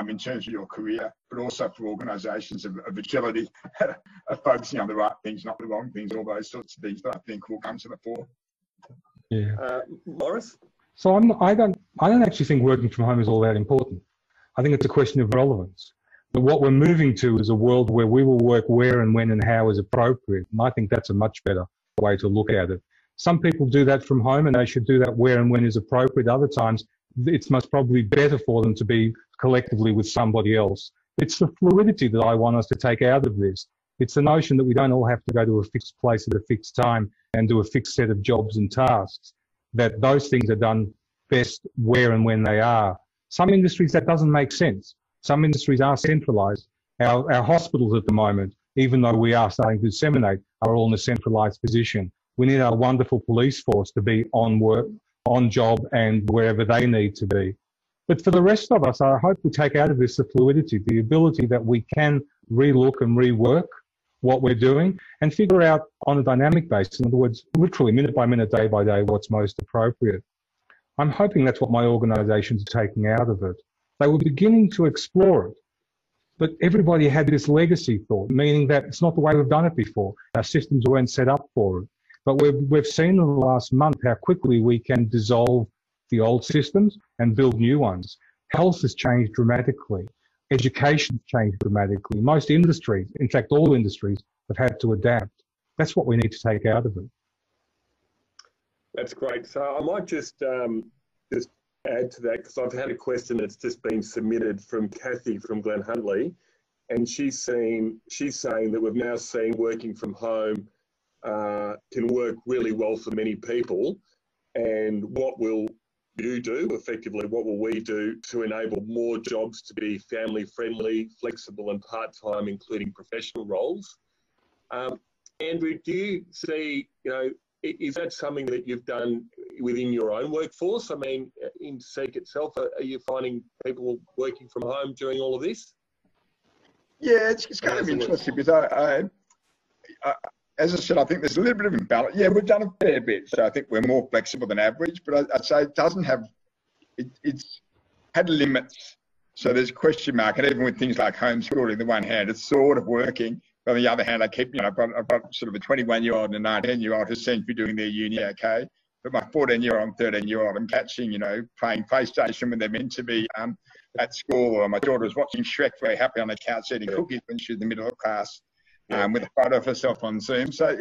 in terms of your career, but also for organisations of agility, of focusing on the right things, not the wrong things, all those sorts of things that I think will come to the fore. Yeah. Morris? So I don't actually think working from home is all that important. I think it's a question of relevance. But what we're moving to is a world where we will work where and when and how is appropriate. And I think that's a much better way to look at it. Some people do that from home, and they should do that where and when is appropriate. Other times, it's most probably better for them to be collectively with somebody else. It's the fluidity that I want us to take out of this. It's the notion that we don't all have to go to a fixed place at a fixed time and do a fixed set of jobs and tasks, that those things are done best where and when they are. Some industries that doesn't make sense. Some industries are centralised. Our hospitals at the moment, even though we are starting to disseminate, are all in a centralised position. We need our wonderful police force to be on work, on job, and wherever they need to be. But for the rest of us, I hope we take out of this the fluidity, the ability that we can relook and rework what we're doing and figure out on a dynamic basis, in other words, literally minute by minute, day by day, what's most appropriate. I'm hoping that's what my organisations are taking out of it. They were beginning to explore it, but everybody had this legacy thought, meaning that it's not the way we've done it before. Our systems weren't set up for it. But we've seen in the last month how quickly we can dissolve the old systems and build new ones. Health has changed dramatically. Education's changed dramatically. Most industries, in fact, all industries, have had to adapt. That's what we need to take out of it. That's great. So I might just add to that, because I've had a question that's just been submitted from Kathy from Glen Huntley, and she's saying that we've now seen working from home can work really well for many people, and what will you do effectively, what will we do to enable more jobs to be family friendly, flexible and part-time, including professional roles? Andrew, do you see, is that something that you've done within your own workforce? I mean, in Seek itself, are you finding people working from home during all of this? Yeah, it's kind of interesting because as I said, I think there's a little bit of imbalance. Yeah, we've done a fair bit, so I think we're more flexible than average. But I'd say it doesn't have. It's had limits. So there's a question mark, and even with things like homeschooling, on the one hand, it's sort of working. But on the other hand, I keep, I've got sort of a 21-year-old and a 19-year-old who seem to be doing their uni okay. But my 14-year-old and 13-year-old, I'm catching, playing PlayStation when they're meant to be at school. Or my daughter was watching Shrek very happy on the couch eating cookies when she was in the middle of class with a photo of herself on Zoom. So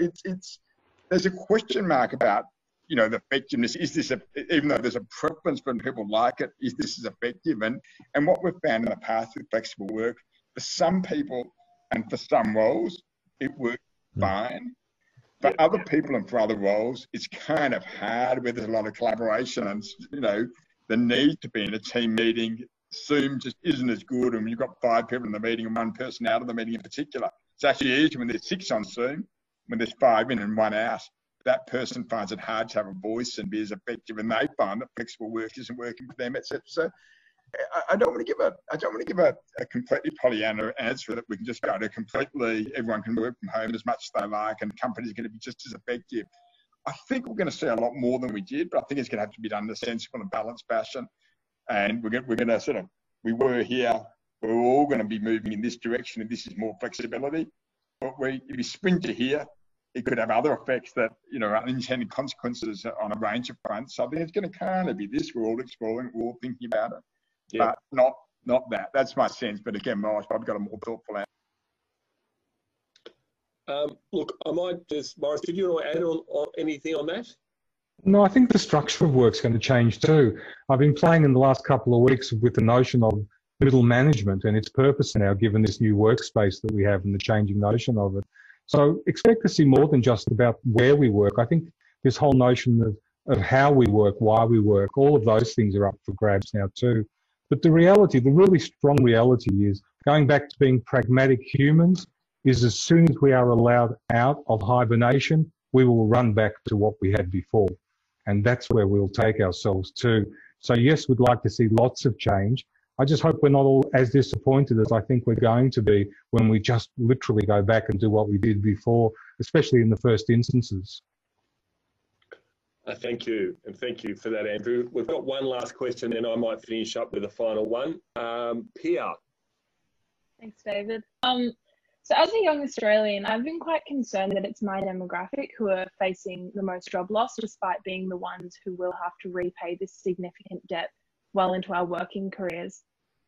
there's a question mark about, the effectiveness. Is this, even though there's a preference when people like it, is this as effective? And what we've found in the past with flexible work, for some people and for some roles, it works fine. For other people and for other roles, it's kind of hard where there's a lot of collaboration and, the need to be in a team meeting. Zoom just isn't as good, and you've got 5 people in the meeting and 1 person out of the meeting in particular. It's actually easier when there's 6 on Zoom, when there's 5 in and 1 out. That person finds it hard to have a voice and be as effective, and they find that flexible work isn't working for them, etc. So I don't want to give a completely Pollyanna answer that we can just go to completely, everyone can work from home as much as they like and companies are going to be just as effective. I think we're going to see a lot more than we did, but I think it's going to have to be done in a sensible and balanced fashion. And we're going to we were here, we're all going to be moving in this direction, and this is more flexibility. But if we sprint to here, it could have other effects that, are unintended consequences on a range of fronts. So I think it's going to kind of be this. We're all exploring, we're all thinking about it, but not that. That's my sense. But again, Morris, I've got a more thoughtful answer. Look, I might just, Morris, did you want to add on anything on that? No, I think the structure of work's going to change too. I've been playing in the last couple of weeks with the notion of middle management and its purpose now, given this new workspace that we have and the changing notion of it. So expect to see more than just about where we work. I think this whole notion of how we work, why we work, all of those things are up for grabs now too. But the reality, the really strong reality is, going back to being pragmatic humans, is as soon as we are allowed out of hibernation, we will run back to what we had before. And that's where we'll take ourselves to. So yes, we'd like to see lots of change. I just hope we're not all as disappointed as I think we're going to be when we just literally go back and do what we did before, especially in the first instances. Thank you, and thank you for that, Andrew. We've got one last question, and I might finish up with a final one. Pia. Thanks, David. So as a young Australian, I've been quite concerned that it's my demographic who are facing the most job loss, despite being the ones who will have to repay this significant debt well into our working careers.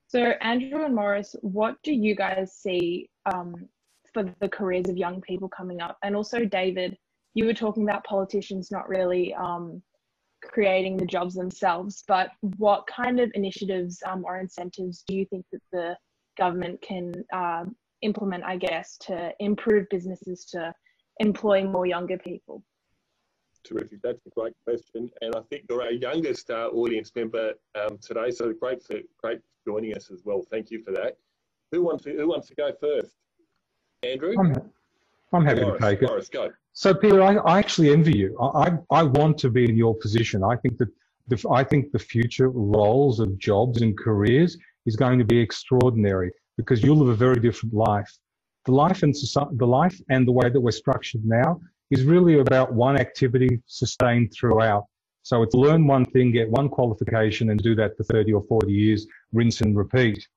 So Andrew and Morris, what do you guys see for the careers of young people coming up? And also David, you were talking about politicians not really creating the jobs themselves, but what kind of initiatives or incentives do you think that the government can implement, I guess, to improve businesses to employ more younger people? Terrific. That's a great question. And I think you're our youngest audience member today, so great for joining us as well. Thank you for that. Who wants to go first? Andrew? I'm happy to take it. Morris, go. So Peter, I actually envy you. I want to be in your position. I think that the future roles of jobs and careers is going to be extraordinary, because you'll live a very different life. The life and the way that we're structured now is really about one activity sustained throughout. So it's learn one thing, get one qualification, and do that for 30 or 40 years, rinse and repeat.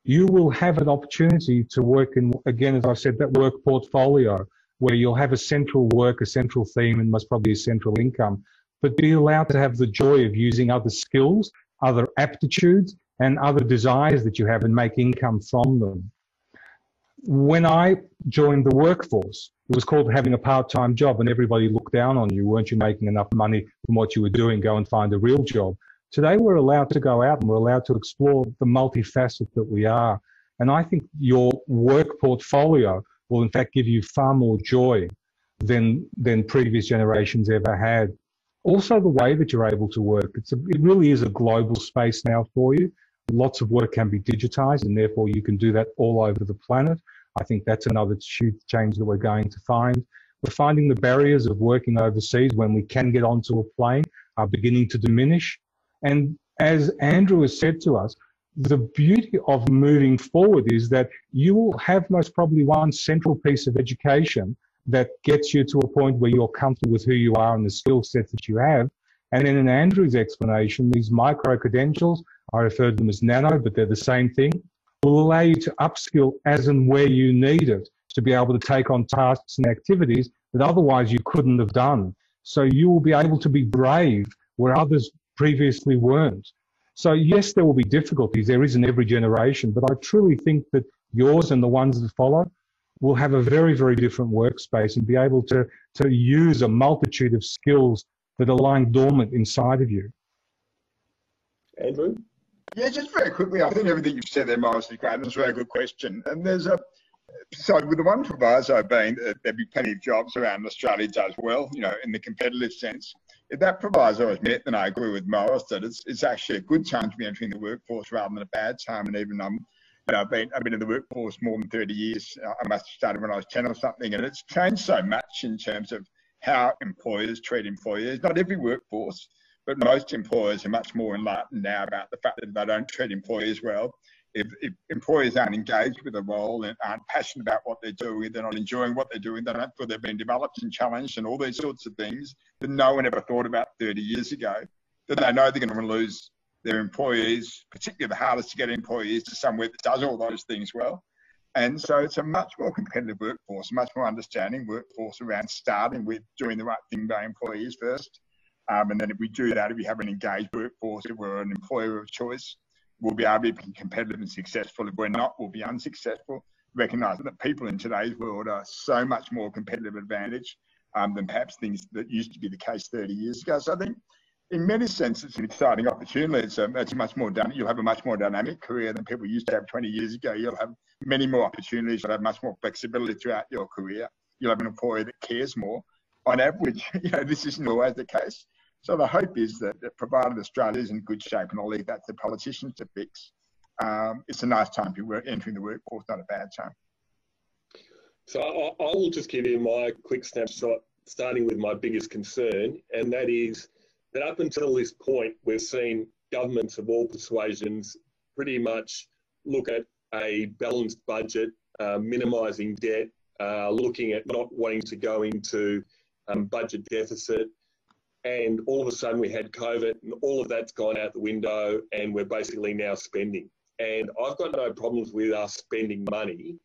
You will have an opportunity to work in, again, as I've said, that work portfolio, where you'll have a central work, a central theme, and most probably a central income, but be allowed to have the joy of using other skills, other aptitudes, and other desires that you have, and make income from them. When I joined the workforce, it was called having a part-time job, and everybody looked down on you. Weren't you making enough money from what you were doing? Go and find a real job. Today, we're allowed to go out and we're allowed to explore the multifaceted that we are. And I think your work portfolio will, in fact, give you far more joy than previous generations ever had. Also, the way that you're able to work, it really is a global space now for you. Lots of work can be digitized, and therefore you can do that all over the planet. I think that's another huge change that we're going to find. We're finding the barriers of working overseas when we can get onto a plane are beginning to diminish. And as Andrew has said to us, the beauty of moving forward is that you will have most probably one central piece of education that gets you to a point where you're comfortable with who you are and the skill sets that you have. And then in Andrew's explanation, these micro credentials, I refer to them as nano, but they're the same thing, will allow you to upskill as and where you need it to be able to take on tasks and activities that otherwise you couldn't have done. So you will be able to be brave where others previously weren't. So yes, there will be difficulties. There is in every generation, but I truly think that yours and the ones that follow will have a very, very different workspace and be able to use a multitude of skills that are lying dormant inside of you. Andrew? Yeah, just very quickly, I think everything you've said there, Morris, is great, and it's a very good question. And there's a, so with the one proviso being that there'll be plenty of jobs around Australia does well, you know, in the competitive sense. If that proviso is met, then I agree with Morris that it's actually a good time to be entering the workforce rather than a bad time. And even you know, I've been in the workforce more than 30 years. I must have started when I was 10 or something, and it's changed so much in terms of how employers treat employees. Not every workforce, but most employers are much more enlightened now about the fact that they don't treat employees well. If employers aren't engaged with the role and aren't passionate about what they're doing, they're not enjoying what they're doing, they don't feel they've been developed and challenged and all these sorts of things that no one ever thought about 30 years ago, that they know they're going to lose their employees, particularly the hardest to get employees, to somewhere that does all those things well. And so it's a much more competitive workforce, a much more understanding workforce around starting with doing the right thing by employees first. And then if we do that, if we have an engaged workforce, if we're an employer of choice, we'll be able to be competitive and successful. If we're not, we'll be unsuccessful. Recognising that people in today's world are so much more competitive advantage than perhaps things that used to be the case 30 years ago. So I think in many senses, it's an exciting opportunity. It's much more you'll have a much more dynamic career than people used to have 20 years ago. You'll have many more opportunities. You'll have much more flexibility throughout your career. You'll have an employer that cares more. On average, you know, this isn't always the case. So the hope is that provided Australia is in good shape, and I'll leave that to politicians to fix, it's a nice time to be entering the workforce, not a bad time. So I will just give you my quick snapshot, starting with my biggest concern, and that is that up until this point, we've seen governments of all persuasions pretty much look at a balanced budget, minimising debt, looking at not wanting to go into budget deficit. And all of a sudden we had COVID and all of that's gone out the window and we're basically now spending. And I've got no problems with us spending money,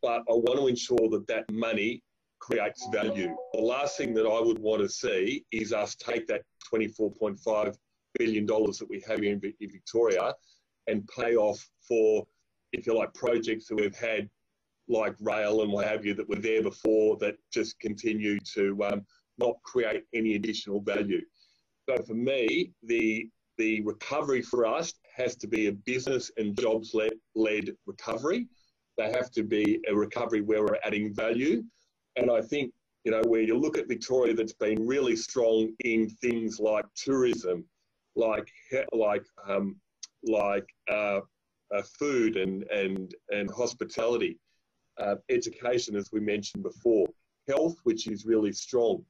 but I want to ensure that that money creates value. The last thing that I would want to see is us take that $24.5 billion that we have in Victoria and pay off for, if you like, projects that we've had like rail and what have you that were there before that just continue to not create any additional value. So for me, the recovery for us has to be a business and jobs-led recovery. They have to be a recovery where we're adding value. And I think, you know, where you look at Victoria that's been really strong in things like tourism, like food and hospitality, education, as we mentioned before, health, which is really strong,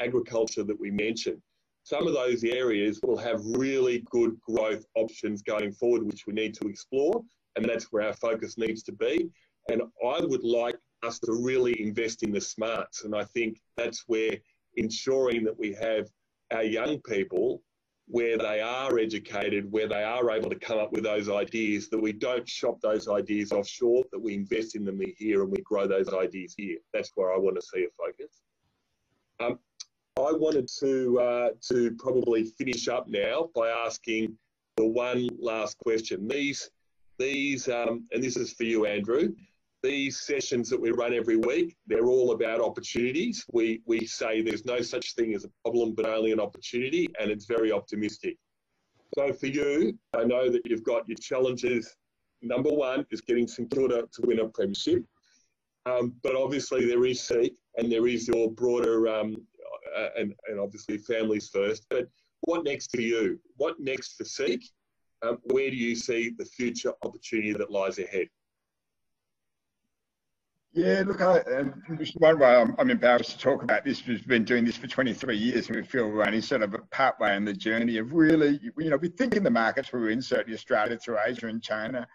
agriculture that we mentioned. Some of those areas will have really good growth options going forward, which we need to explore, and that's where our focus needs to be. And I would like us to really invest in the smarts, and I think that's where ensuring that we have our young people where they are educated, where they are able to come up with those ideas, that we don't shop those ideas offshore, that we invest in them here and we grow those ideas here. That's where I want to see a focus. I wanted to probably finish up now by asking the one last question. These and this is for you, Andrew. These sessions that we run every week, they're all about opportunities. We say there's no such thing as a problem, but only an opportunity, and it's very optimistic. So for you, I know that you've got your challenges. Number one is getting St Kilda to win a premiership. But obviously there is Seek and there is your broader, and obviously families first. But what next for you? What next for Seek? Where do you see the future opportunity that lies ahead? Yeah, look, one way I'm embarrassed to talk about this. We've been doing this for 23 years, and we feel we're only sort of part way in the journey of really, we think in the markets where we're in, certainly Australia through Asia and China,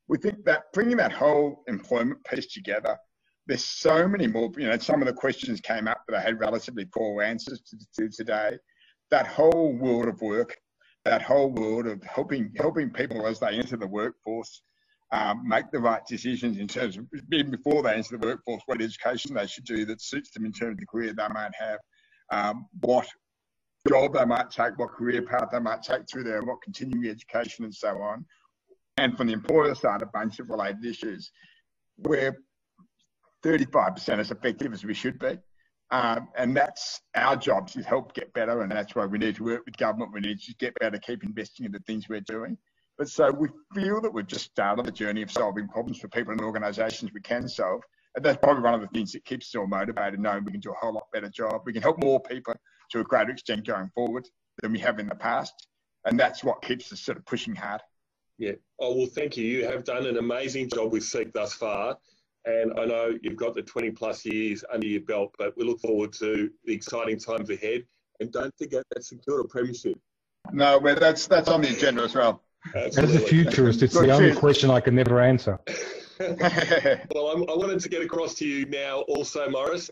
we think that bringing that whole employment piece together, there's so many more, some of the questions came up that I had relatively poor answers to today. That whole world of work, that whole world of helping people as they enter the workforce, make the right decisions in terms of, even before they enter the workforce, what education they should do that suits them in terms of the career they might have, what job they might take, what career path they might take through there, what continuing education and so on. And from the employer side, a bunch of related issues. We're 35% as effective as we should be. And that's our job, to help get better. And that's why we need to work with government. We need to get better, keep investing in the things we're doing. But so we feel that we've just started the journey of solving problems for people and organisations we can solve. And that's probably one of the things that keeps us all motivated, knowing we can do a whole lot better job. We can help more people to a greater extent going forward than we have in the past. And that's what keeps us sort of pushing hard. Yeah. Oh, well, thank you. You have done an amazing job with SEEK thus far. And I know you've got the 20 plus years under your belt, but we look forward to the exciting times ahead. And don't forget that secure premiership. No, well, that's on the agenda as well. Absolutely. As a futurist, it's the only question I can never answer. Well, I wanted to get across to you now also, Morris.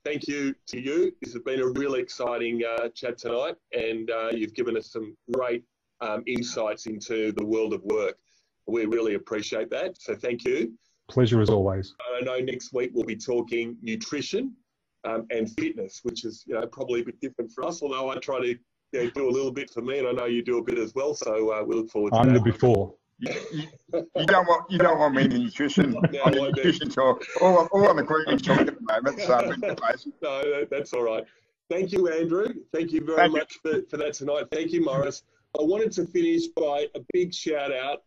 Thank you to you. This has been a really exciting chat tonight, and you've given us some great insights into the world of work. We really appreciate that, so thank you. Pleasure as always. I know next week we'll be talking nutrition and fitness, which is probably a bit different for us, although I try to do a little bit for me, and I know you do a bit as well, so we look forward to that. I'm the before. You don't want me in the nutrition, on the nutrition talk, all on the grooming talk at the moment. So no, that's all right. Thank you, Andrew. Thank you very much for that tonight. Thank you, Morris. I wanted to finish by a big shout out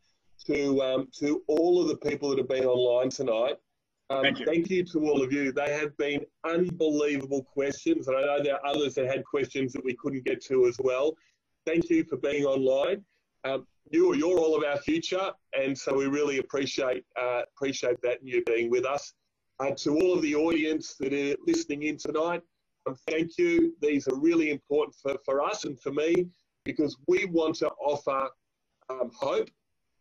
to all of the people that have been online tonight. Thank you to all of you. They have been unbelievable questions, and I know there are others that had questions that we couldn't get to as well. Thank you for being online. You're all of our future, and so we really appreciate that and you being with us. To all of the audience that are listening in tonight, thank you. These are really important for us and for me, because we want to offer hope.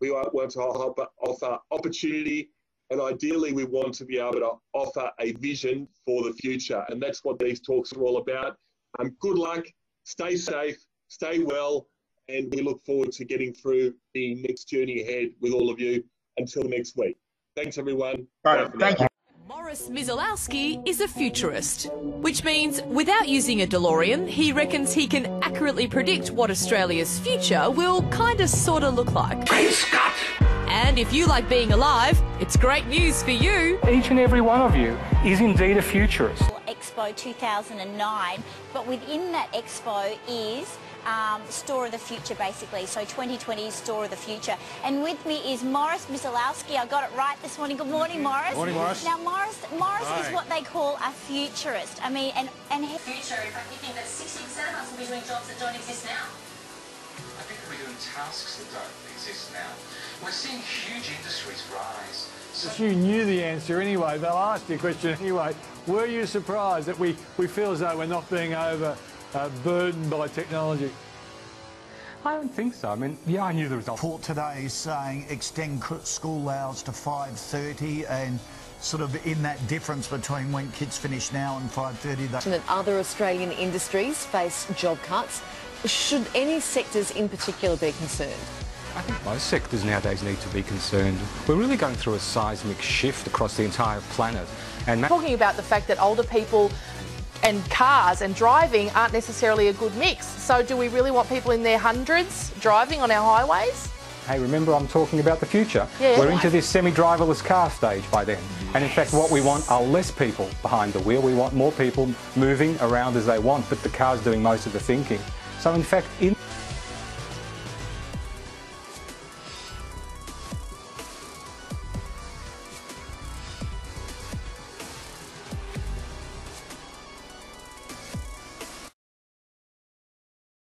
We want to offer opportunity, and ideally we want to be able to offer a vision for the future. And that's what these talks are all about. Good luck, stay safe, stay well, and we look forward to getting through the next journey ahead with all of you. Until next week. Thanks, everyone. Thank you. Morris Miselowski is a futurist, which means without using a DeLorean, he reckons he can accurately predict what Australia's future will kinda sorta look like. Scott! And if you like being alive, it's great news for you. Each and every one of you is indeed a futurist. Expo 2009, but within that expo is Store of the Future, basically. So 2020 Store of the Future. And with me is Morris Miselowski. I got it right this morning. Good morning, Morris. Morning, Morris. Now, Morris is what they call a futurist. I mean, and future, in fact, we think that 60% of us will be doing jobs that don't exist now. I think we're doing tasks that don't exist now. We're seeing huge industries rise. If you knew the answer anyway, they'll ask you a question anyway. Were you surprised that we feel as though we're not being burdened by technology? I don't think so. I mean, yeah, I knew the result. Report today is saying extend school hours to 5:30, and sort of in that difference between when kids finish now and 5:30. That other Australian industries face job cuts. Should any sectors in particular be concerned? I think most sectors nowadays need to be concerned. We're really going through a seismic shift across the entire planet. And talking about the fact that older people and cars and driving aren't necessarily a good mix. So do we really want people in their hundreds driving on our highways? Hey, remember I'm talking about the future. Yeah. We're into this semi-driverless car stage by then. And in fact, what we want are less people behind the wheel. We want more people moving around as they want, but the car's doing most of the thinking. So in fact,